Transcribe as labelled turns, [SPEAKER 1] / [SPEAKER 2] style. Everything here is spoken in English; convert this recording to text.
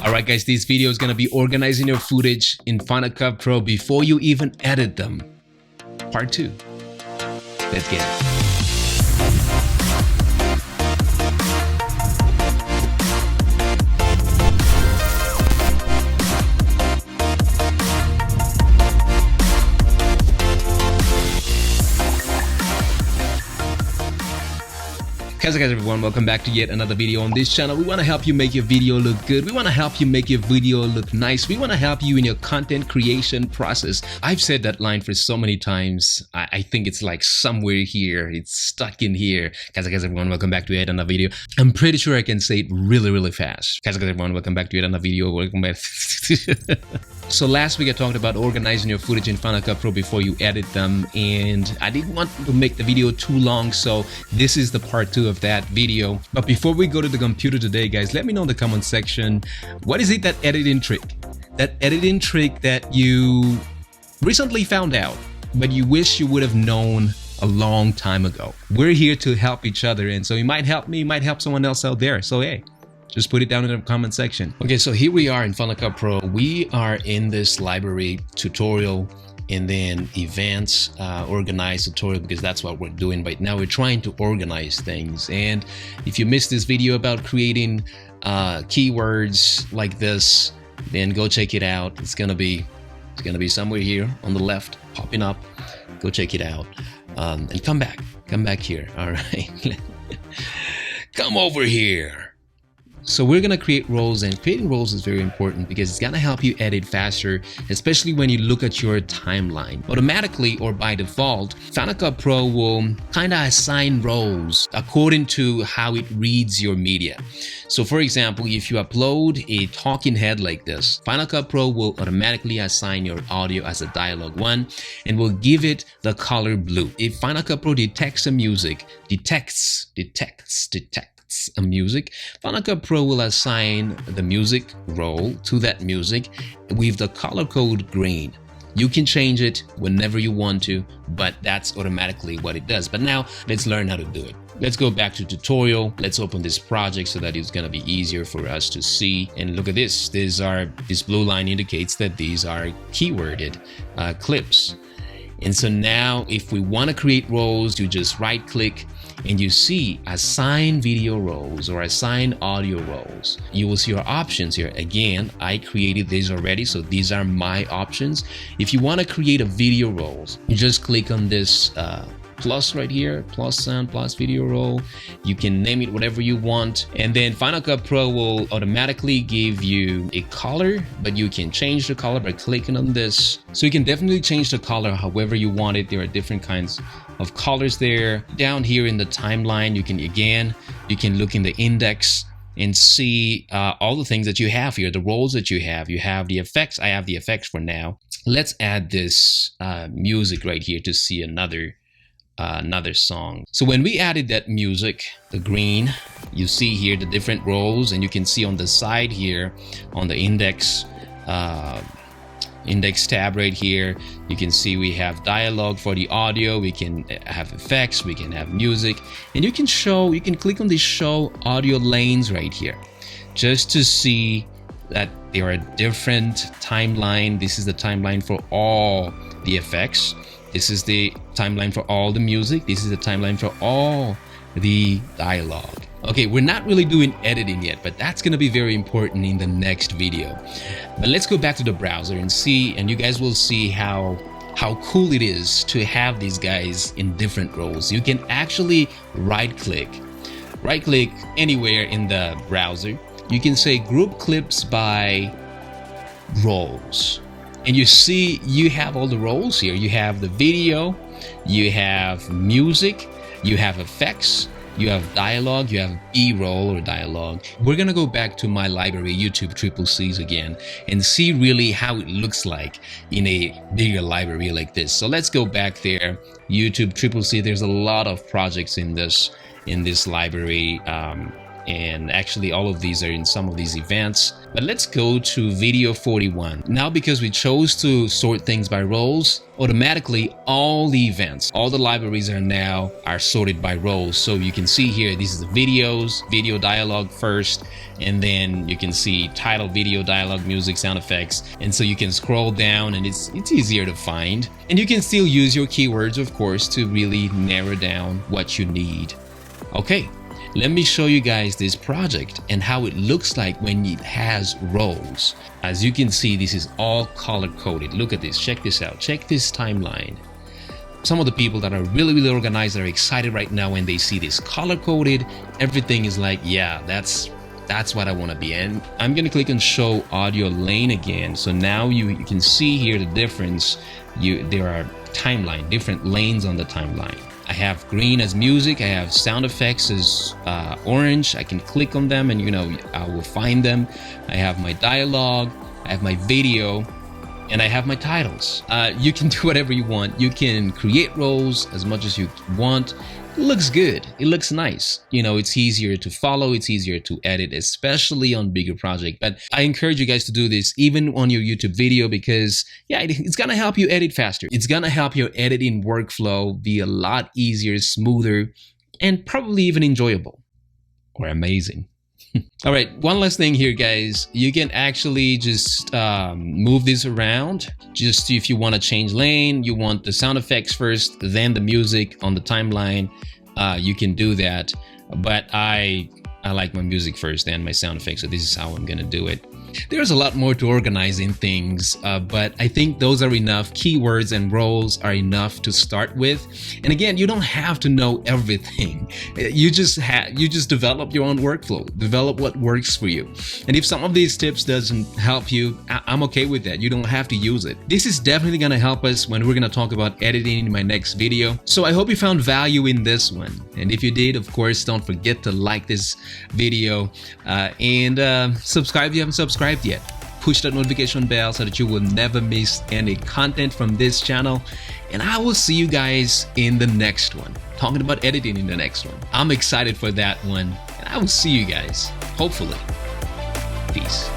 [SPEAKER 1] Alright guys, this video is going to be organizing your footage in Final Cut Pro before you even edit them. Part 2. Let's get it. How's it guys everyone, welcome back to yet another video on this channel. We want to help you make your video look good. We want to help you make your video look nice. We want to help you in your content creation process. I've said that line for so many times. I think it's like somewhere here. It's stuck in here. Guys everyone, welcome back to yet another video. I'm pretty sure I can say it really fast. Guys everyone, welcome back to yet another video. Welcome back. So last week I talked about organizing your footage in Final Cut Pro before you edit them, and I didn't want to make the video too long, so this is the part 2 of that video. But before we go to the computer today, guys, let me know in the comment section, what is it, that editing trick that you recently found out, but you wish you would have known a long time ago? We're here to help each other, and so you might help me, you might help someone else out there. So hey, just put it down in the comment section. Okay, so here we are in Final Cut Pro. We are in this library tutorial and then events, organize tutorial, because that's what we're doing right now. We're trying to organize things. And if you missed this video about creating keywords like this, then go check it out. It's gonna be somewhere here on the left, popping up. Go check it out, and come back here. All right, come over here. So we're gonna create roles, and creating roles is very important because it's gonna help you edit faster, especially when you look at your timeline. Automatically or by default, Final Cut Pro will kind of assign roles according to how it reads your media. So for example, if you upload a talking head like this, Final Cut Pro will automatically assign your audio as a dialogue 1 and will give it the color blue. If Final Cut Pro detects a music, detects a music, Final Cut Pro will assign the music role to that music with the color code green. You can change it whenever you want to, but that's automatically what it does. But now let's learn how to do it. Let's go back to tutorial. Let's open this project so that it's going to be easier for us to see. And look at this. This blue line indicates that these are keyworded clips. And so now if we want to create roles, you just right click and you see assign video roles or assign audio roles. You will see your options here. Again, I created these already, so these are my options. If you want to create a video roles, you just click on this plus right here, plus sound, plus video role. You can name it whatever you want, and then Final Cut Pro will automatically give you a color, but you can change the color by clicking on this. So you can definitely change the color however you want it. There are different kinds of colors there. Down here in the timeline, you can look in the index and see all the things that you have here, the roles that you have. You have the effects. I have the effects for now. Let's add this music right here to see another song. So when we added that music, the green, you see here the different roles, and you can see on the side here on the index tab right here, you can see we have dialogue for the audio, we can have effects, we can have music, and you can click on the show audio lanes right here just to see that there are different timeline. This is the timeline for all the effects. This is the timeline for all the music. This is the timeline for all the dialogue. Okay, we're not really doing editing yet, but that's going to be very important in the next video. But let's go back to the browser and see, and you guys will see how cool it is to have these guys in different roles. You can actually right click anywhere in the browser. You can say group clips by roles. And you see you have all the roles here. You have the video, you have music, you have effects, you have dialogue, you have B-roll or dialogue. We're gonna go back to my library, YouTube CCCs again, and see really how it looks like in a bigger library like this. So let's go back there, YouTube CCC. There's a lot of projects in this library. and actually all of these are in some of these events. But let's go to video 41. Now, because we chose to sort things by roles, automatically all the events, all the libraries are sorted by roles. So you can see here, this is the videos, video dialogue first, and then you can see title, video, dialogue, music, sound effects. And so you can scroll down and it's easier to find. And you can still use your keywords, of course, to really narrow down what you need. Okay, let me show you guys this project and how it looks like when it has roles. As you can see, this is all color coded. Look at this, check this out, check this timeline. Some of the people that are really organized are excited right now when they see this color coded. Everything is like, yeah, that's what I want to be. And I'm going to click on show audio lane again. So now you can see here the difference. There are different lanes on the timeline. I have green as music, I have sound effects as orange. I can click on them and I will find them. I have my dialogue, I have my video, and I have my titles. You can do whatever you want. You can create roles as much as you want. It looks good. It looks nice. It's easier to follow. It's easier to edit, especially on bigger projects. But I encourage you guys to do this even on your YouTube video because, yeah, it's going to help you edit faster. It's going to help your editing workflow be a lot easier, smoother, and probably even enjoyable or amazing. All right, one last thing here, guys. You can actually just move this around. Just if you want to change lane, you want the sound effects first, then the music on the timeline, you can do that. But I like my music first, then my sound effects. So this is how I'm gonna do it. There's a lot more to organizing things, but I think those are enough. Keywords and roles are enough to start with. And again, you don't have to know everything. You just develop your own workflow, develop what works for you. And if some of these tips doesn't help you, I'm okay with that. You don't have to use it. This is definitely gonna help us when we're gonna talk about editing in my next video. So I hope you found value in this one. And if you did, of course, don't forget to like this video and subscribe if you haven't subscribed yet. Push that notification bell so that you will never miss any content from this channel. And I will see you guys in the next one, talking about editing in the next one. I'm excited for that one, and I will see you guys, hopefully. Peace.